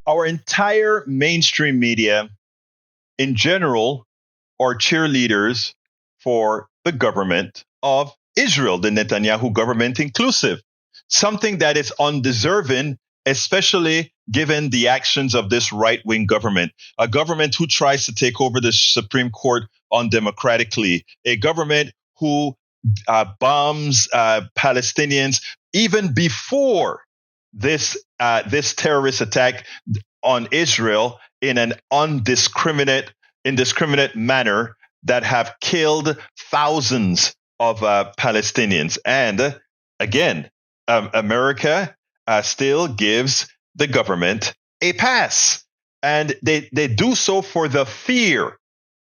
Our entire mainstream media in general are cheerleaders for the government of Israel, the Netanyahu government inclusive, something that is undeserving, especially given the actions of this right-wing government, a government who tries to take over the Supreme Court undemocratically, a government who bombs Palestinians even before this terrorist attack on Israel in an indiscriminate manner that have killed thousands of Palestinians. And again, America still gives the government a pass. And they do so for the fear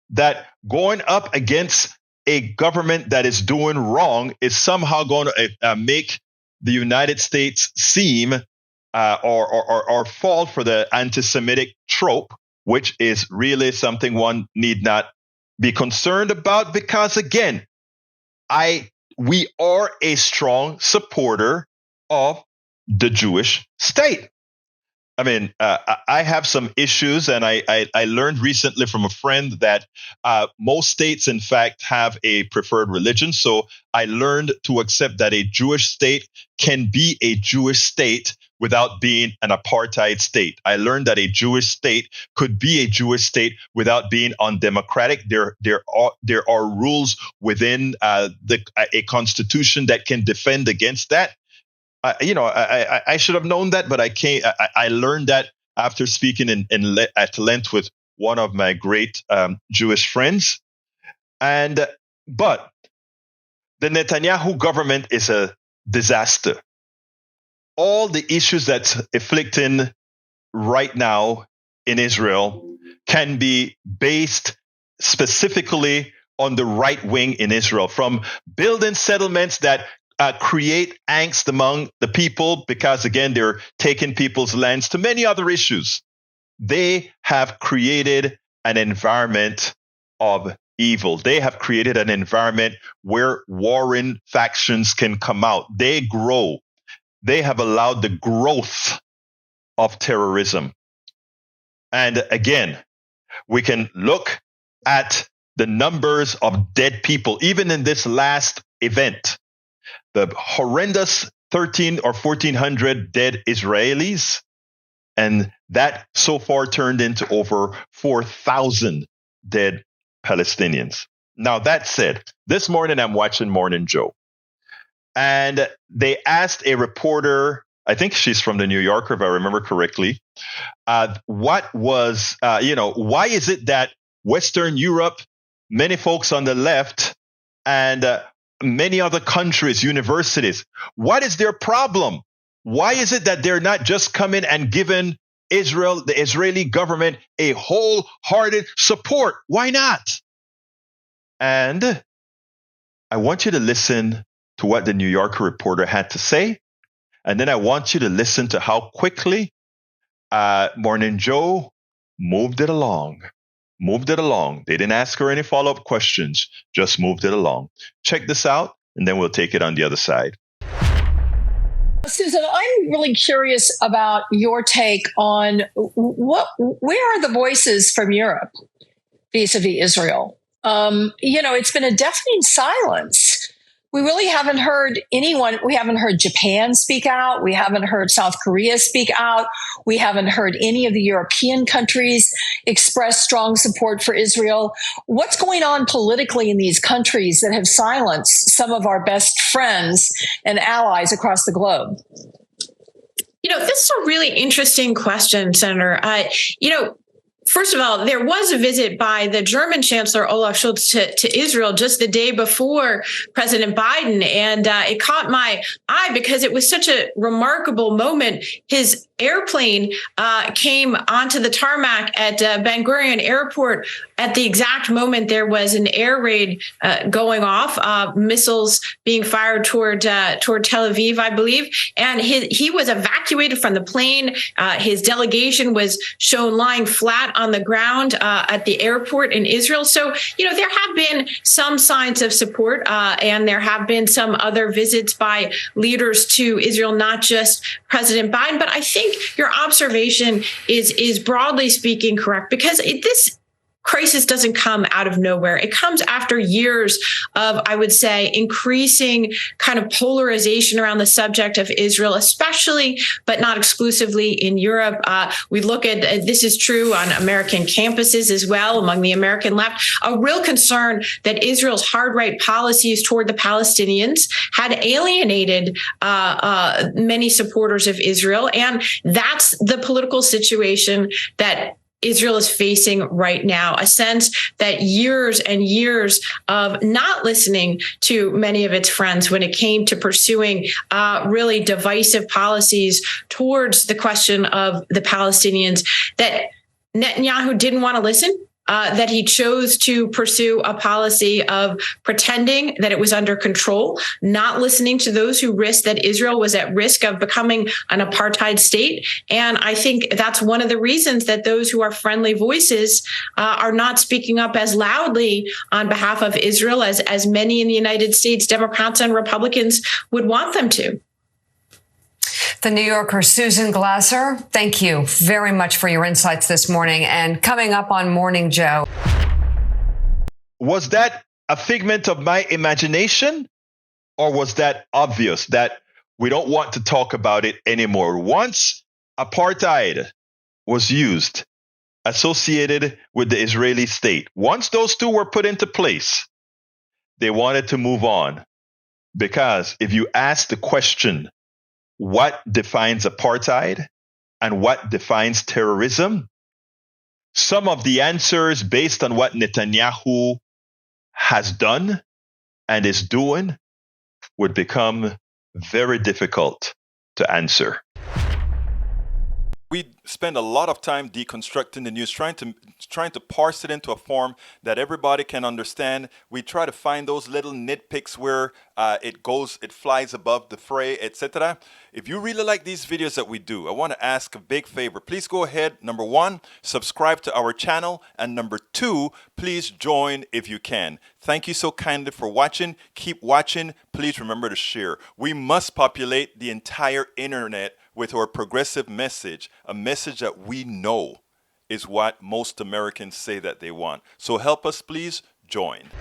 that going up against a government that is doing wrong is somehow going to make the United States seem or fall for the anti-Semitic trope, which is really something one need not be concerned about, because again, we are a strong supporter of the Jewish state. I mean, I have some issues, and I learned recently from a friend that most states, in fact, have a preferred religion. So I learned to accept that a Jewish state can be a Jewish state without being an apartheid state. I learned that a Jewish state could be a Jewish state without being undemocratic. There are rules within a constitution that can defend against that. I should have known that, but I can't. I learned that after speaking at length with one of my great Jewish friends. But the Netanyahu government is a disaster. All the issues that's afflicting right now in Israel can be based specifically on the right wing in Israel, from building settlements that create angst among the people because, again, they're taking people's lands, to many other issues. They have created an environment of evil. They have created an environment where warring factions can come out. They grow. They have allowed the growth of terrorism. And again, we can look at the numbers of dead people, even in this last event. The horrendous 13 or 1,400 dead Israelis, and that so far turned into over 4,000 dead Palestinians. Now, that said, this morning I'm watching Morning Joe, and they asked a reporter, I think she's from the New Yorker, if I remember correctly, why is it that Western Europe, many folks on the left, and many other countries, universities, what is their problem? Why is it that they're not just coming and giving Israel, the Israeli government, a wholehearted support? Why not? And I want you to listen to what the New Yorker reporter had to say. And then I want you to listen to how quickly Morning Joe moved it along. They didn't ask her any follow-up questions, just moved it along. Check this out, and then we'll take it on the other side. Susan, I'm really curious about your take on where are the voices from Europe vis-a-vis Israel? It's been a deafening silence. We really haven't heard anyone. We haven't heard Japan speak out. We haven't heard South Korea speak out. We haven't heard any of the European countries express strong support for Israel. What's going on politically in these countries that have silenced some of our best friends and allies across the globe? This is a really interesting question, Senator. First of all, there was a visit by the German Chancellor Olaf Scholz to Israel just the day before President Biden, and it caught my eye because it was such a remarkable moment. His airplane came onto the tarmac at Ben Gurion Airport at the exact moment there was an air raid going off, missiles being fired toward Tel Aviv, I believe, and he was evacuated from the plane. His delegation was shown lying flat on the ground at the airport in Israel. So, there have been some signs of support, and there have been some other visits by leaders to Israel, not just President Biden. But I think your observation is broadly speaking correct, because this crisis doesn't come out of nowhere. It comes after years of, I would say, increasing kind of polarization around the subject of Israel, especially, but not exclusively in Europe. We look at, this is true on American campuses as well, among the American left, a real concern that Israel's hard right policies toward the Palestinians had alienated many supporters of Israel. And that's the political situation that Israel is facing right now, a sense that years and years of not listening to many of its friends when it came to pursuing really divisive policies towards the question of the Palestinians, that Netanyahu didn't want to listen. That he chose to pursue a policy of pretending that it was under control, not listening to those who risked that Israel was at risk of becoming an apartheid state. And I think that's one of the reasons that those who are friendly voices are not speaking up as loudly on behalf of Israel as many in the United States, Democrats and Republicans, would want them to. The New Yorker's Susan Glasser, thank you very much for your insights this morning. And coming up on Morning Joe. Was that a figment of my imagination, or was that obvious that we don't want to talk about it anymore? Once apartheid was used, associated with the Israeli state, once those two were put into place, they wanted to move on. Because if you ask the question, what defines apartheid and what defines terrorism? Some of the answers based on what Netanyahu has done and is doing would become very difficult to answer. We spend a lot of time deconstructing the news, trying to parse it into a form that everybody can understand. We try to find those little nitpicks where it flies above the fray, etc. If you really like these videos that we do, I want to ask a big favor. Please go ahead. Number one, subscribe to our channel. And number two, please join if you can. Thank you so kindly for watching. Keep watching. Please remember to share. We must populate the entire internet with our progressive message, a message that we know is what most Americans say that they want. So help us, please join.